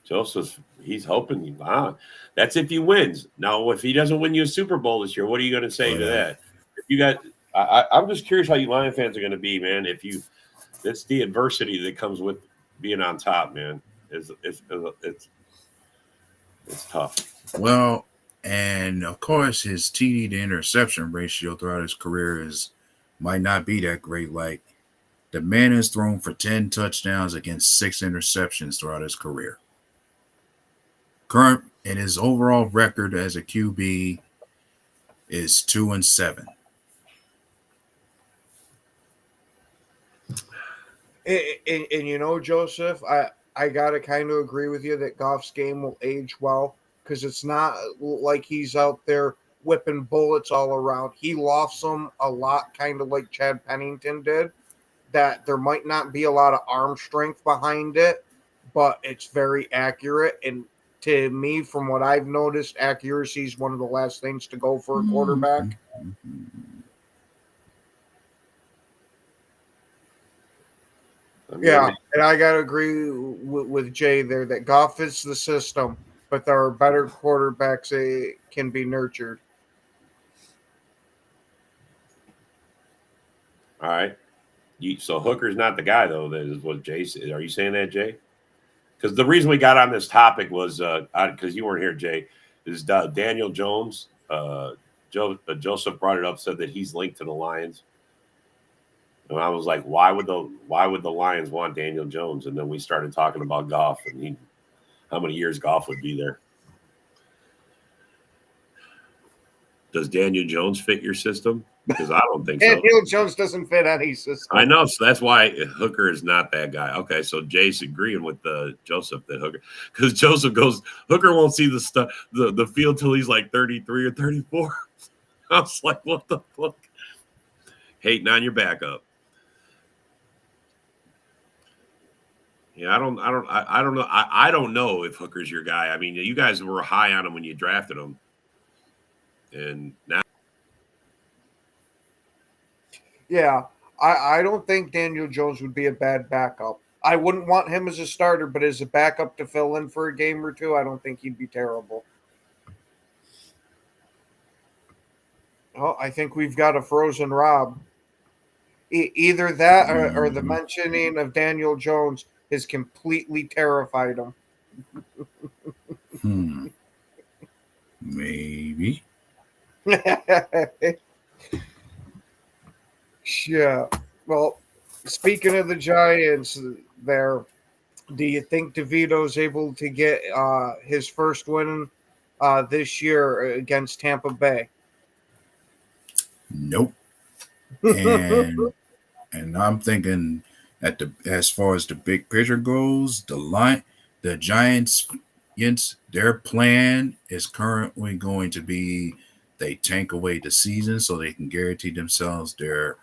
Joseph, he's hoping. Wow. That's if he wins. Now, if he doesn't win you a Super Bowl this year, what are you going to say to that? If you got, I'm just curious how you Lion fans are going to be, man. That's the adversity that comes with being on top, man. It's tough. Well, and of course, his TD to interception ratio throughout his career might not be that great. Like the man has thrown for 10 touchdowns against 6 interceptions throughout his career. Current and his overall record as a QB is 2-7. And you know, Joseph, I gotta kind of agree with you that Goff's game will age well because it's not like he's out there whipping bullets all around. He lofts them a lot, kind of like Chad Pennington did. That there might not be a lot of arm strength behind it, but it's very accurate. And to me, from what I've noticed, accuracy is one of the last things to go for a quarterback. Yeah, and I got to agree with Jay there that Goff is the system, but there are better quarterbacks that can be nurtured. All right. So Hooker's not the guy, though. That is what Jay said. Are you saying that, Jay? Because the reason we got on this topic was because you weren't here, Jay. Is Daniel Jones? Joseph brought it up, said that he's linked to the Lions, and I was like, why would the Lions want Daniel Jones? And then we started talking about Goff and how many years Goff would be there. Does Daniel Jones fit your system? Because I don't think so. Daniel Jones doesn't fit any system. I know, so that's why Hooker is not that guy. Okay, so Jay's agreeing with Joseph that Hooker, because Joseph goes, Hooker won't see the field till he's like 33 or 34. I was like, what the fuck? Hating on your backup. Yeah, I don't know. I don't know if Hooker's your guy. I mean, you guys were high on him when you drafted him, and now. Yeah, I don't think Daniel Jones would be a bad backup. I wouldn't want him as a starter, but as a backup to fill in for a game or two, I don't think he'd be terrible. Oh, I think we've got a frozen Rob. Either that or the mentioning of Daniel Jones has completely terrified him. Maybe. Yeah. Well, speaking of the Giants, there, do you think DeVito's able to get his first win this year against Tampa Bay? Nope. And I'm thinking as far as the big picture goes, the Giants, their plan is currently going to be they tank away the season so they can guarantee themselves their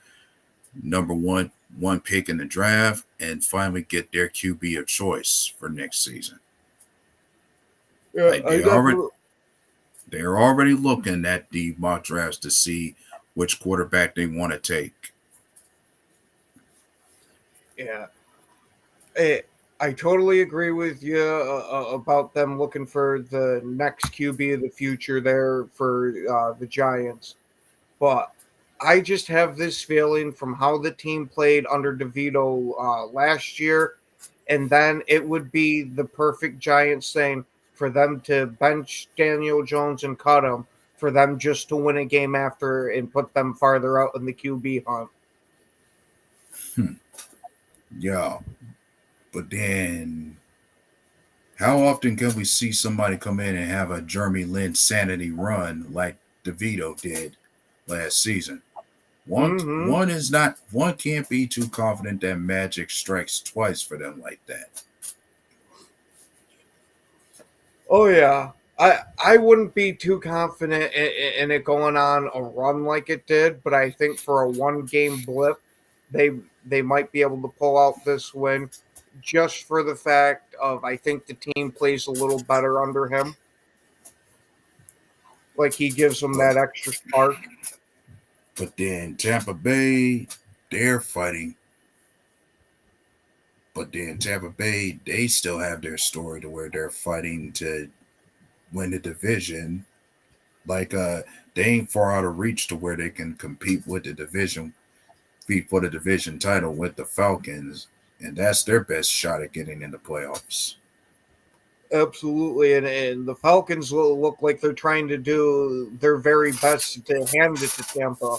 number one pick in the draft and finally get their QB of choice for next season. Yeah, like they're already looking at the mock drafts to see which quarterback they want to take. Yeah. I totally agree with you about them looking for the next QB of the future there for the Giants. But I just have this feeling from how the team played under DeVito last year, and then it would be the perfect Giants thing for them to bench Daniel Jones and cut him, for them just to win a game after and put them farther out in the QB hunt. Yeah, but then how often can we see somebody come in and have a Jeremy Lin sanity run like DeVito did last season? Hmm. One can't be too confident that magic strikes twice for them like that. Oh yeah, I wouldn't be too confident in it going on a run like it did, but I think for a one game blip, they they might be able to pull out this win, just for the fact of I think the team plays a little better under him. Like he gives them But that extra spark. then Tampa Bay, they're fighting. But then Tampa Bay, they still have their story to where they're fighting to win the division. Like they ain't far out of reach to where they can compete with the division, compete for the division title with the Falcons, and that's their best shot at getting in the playoffs. Absolutely, and the Falcons will look like they're trying to do their very best to hand it to Tampa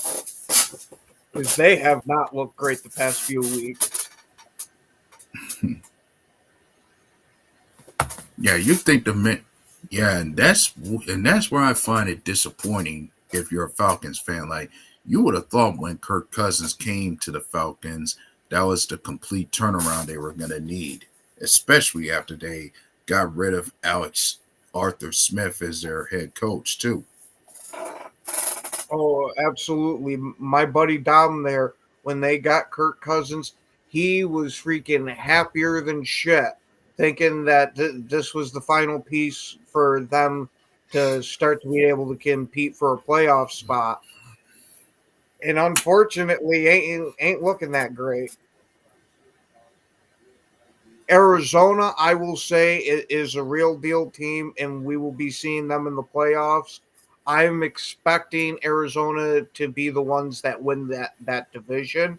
because they have not looked great the past few weeks. Yeah, you think yeah, and that's where I find it disappointing if you're a Falcons fan. Like you would have thought when Kirk Cousins came to the Falcons, that was the complete turnaround they were gonna need, especially after they got rid of Alex Arthur Smith as their head coach too. Oh, absolutely. My buddy down there, when they got Kirk Cousins, he was freaking happier than shit, thinking that this was the final piece for them to start to be able to compete for a playoff spot. And unfortunately, ain't looking that great. Arizona, I will say, is a real deal team, and we will be seeing them in the playoffs. I'm expecting Arizona to be the ones that win that division.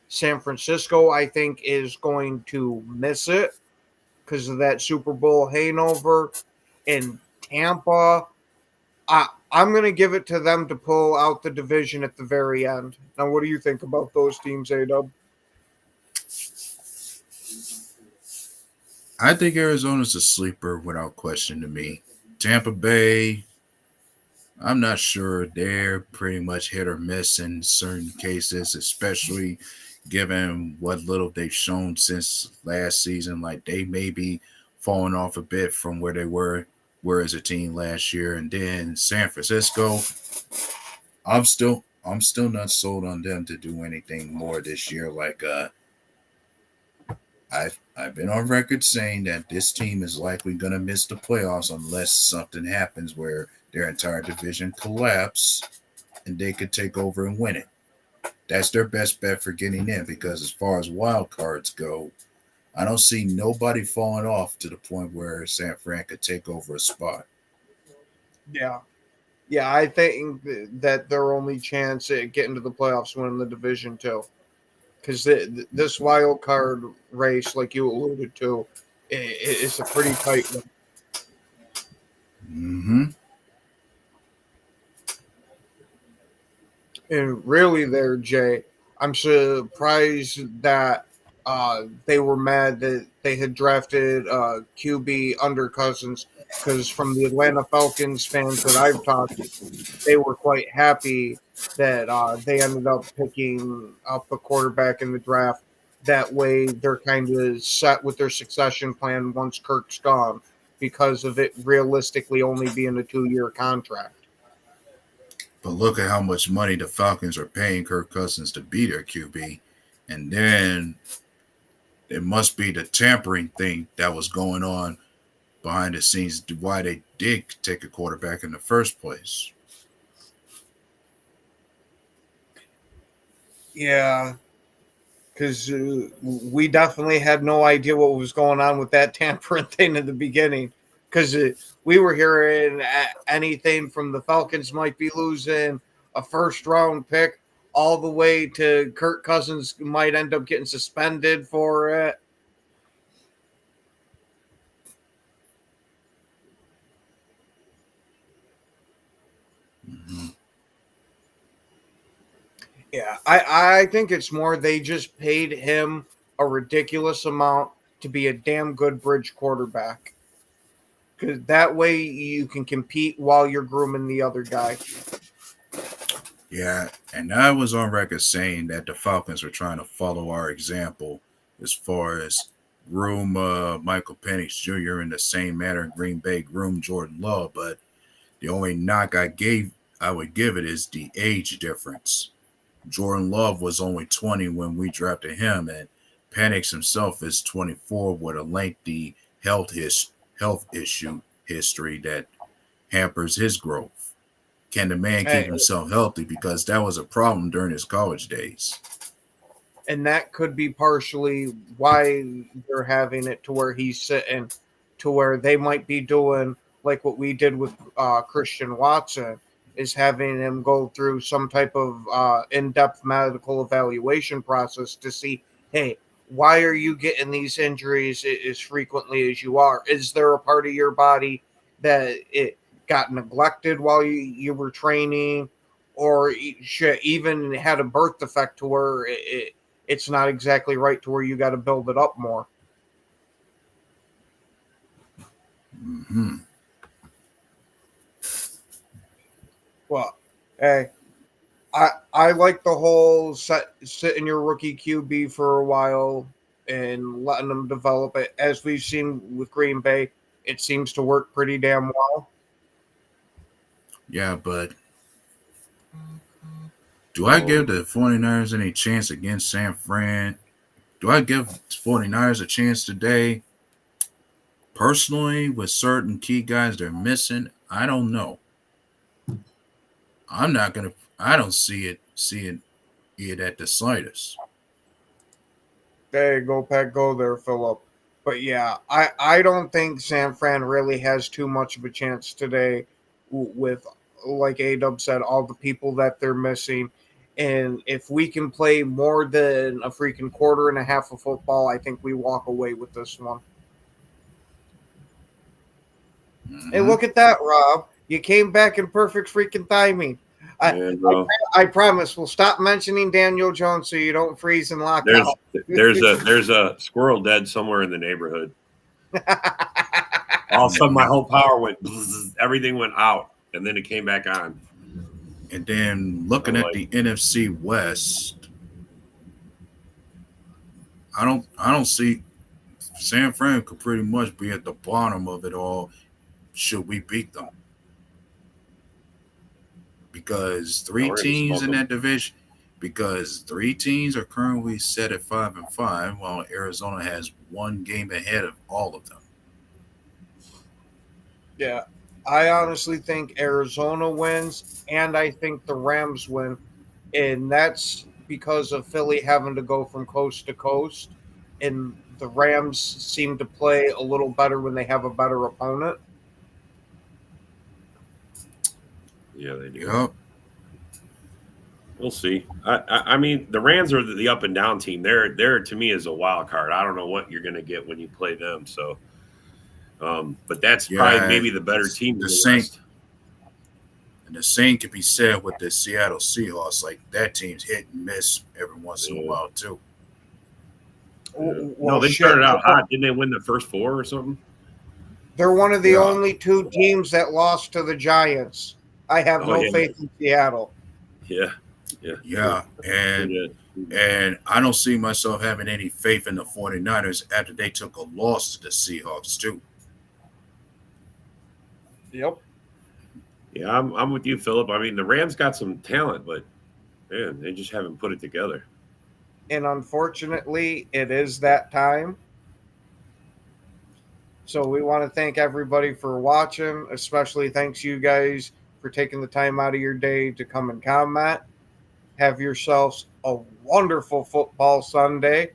San Francisco, I think, is going to miss it because of that Super Bowl hangover. And Tampa, I'm going to give it to them to pull out the division at the very end. Now, what do you think about those teams, Adub? I think Arizona's a sleeper without question to me. Tampa Bay, I'm not sure. They're pretty much hit or miss in certain cases, especially given what little they've shown since last season. Like they may be falling off a bit from where they were as a team last year. And then San Francisco, I'm still not sold on them to do anything more this year. Like I've been on record saying that this team is likely going to miss the playoffs unless something happens where their entire division collapse and they could take over and win it. That's their best bet for getting in because as far as wild cards go, I don't see nobody falling off to the point where San Fran could take over a spot. Yeah. Yeah, I think that their only chance at getting to the playoffs winning the division too, because this wild card race, like you alluded to, is a pretty tight one. Mm-hmm. And really, there, Jay, I'm surprised that they were mad that they had drafted QB under Cousins, because from the Atlanta Falcons fans that I've talked to, they were quite happy that they ended up picking up a quarterback in the draft. That way, they're kind of set with their succession plan once Kirk's gone, because of it realistically only being a 2-year contract. But look at how much money the Falcons are paying Kirk Cousins to be their QB. And then it must be the tampering thing that was going on behind the scenes why they did take a quarterback in the first place. Yeah, because we definitely had no idea what was going on with that tampering thing in the beginning. Because we were hearing anything from the Falcons might be losing a first round pick, all the way to Kirk Cousins might end up getting suspended for it. Mhm. Yeah, I think it's more they just paid him a ridiculous amount to be a damn good bridge quarterback. Because that way you can compete while you're grooming the other guy. Yeah, and I was on record saying that the Falcons were trying to follow our example as far as groom Michael Penix Jr. in the same manner Green Bay groomed Jordan Love, but the only knock I would give it is the age difference. Jordan Love was only 20 when we drafted him, and Penix himself is 24 with a lengthy health issue history that hampers his growth. Can the man keep Hey, himself healthy? Because that was a problem during his college days. and that could be partially why they're having it to where he's sitting, to where they might be doing like what we did with Christian Watson, is having him go through some type of in-depth medical evaluation process to see, hey, why are you getting these injuries as frequently as you are? Is there a part of your body that it got neglected while you were training, or even had a birth defect to where it's not exactly right to where you got to build it up more. Mm-hmm. Well, hey, I like the whole sit in your rookie QB for a while and letting them develop it. As we've seen with Green Bay, it seems to work pretty damn well. Yeah, but do I give the 49ers any chance against San Fran? Do I give 49ers a chance today? Personally, with certain key guys they're missing, I don't know. I don't see it at the slightest. There you go, Pat. Go there, Philip. But yeah, I don't think San Fran really has too much of a chance today with, like A-Dub said, all the people that they're missing. And if we can play more than a freaking quarter and a half of football, I think we walk away with this one. Hey, Mm-hmm. look at that, Rob. You came back in perfect freaking timing. I, Yeah, bro. I promise we'll stop mentioning Daniel Jones so you don't freeze and lock There's out. there's a squirrel dead somewhere in the neighborhood. All of a sudden, my whole power went. Bzzz, everything went out, and then it came back on. And then looking I'm at like, the NFC West, I don't see San Fran could pretty much be at the bottom of it all should we beat them. Because oh, three we're gonna teams smoke in them. that division because three teams are currently set at 5-5, while Arizona has one game ahead of all of them. Yeah, I honestly think Arizona wins, and I think the Rams win, and that's because of Philly having to go from coast to coast, and the Rams seem to play a little better when they have a better opponent. Yeah, they do. Yep. We'll see. I mean, the Rams are the up and down team. They're to me is a wild card. I don't know what you're going to get when you play them. So, but that's probably Yeah, maybe the better team in the the same West. and the same could be said with the Seattle Seahawks. Like that team's hit and miss every once in a Yeah, while too. yeah. No, Well, they shit, started out hot. Didn't they win the first four or something? they're one of the Yeah. only two teams that lost to the Giants. I have Oh no yeah, faith in Seattle. yeah, yeah. Yeah. They And did. and I don't see myself having any faith in the 49ers after they took a loss to the Seahawks too. Yep. Yeah, I'm with you, Philip. I mean, the Rams got some talent, but man, they just haven't put it together. And unfortunately, it is that time. So we want to thank everybody for watching, especially thanks you guys for taking the time out of your day to come and comment. Have yourselves a wonderful football Sunday.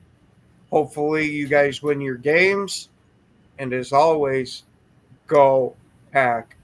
Hopefully, you guys win your games. And as always, go Pack.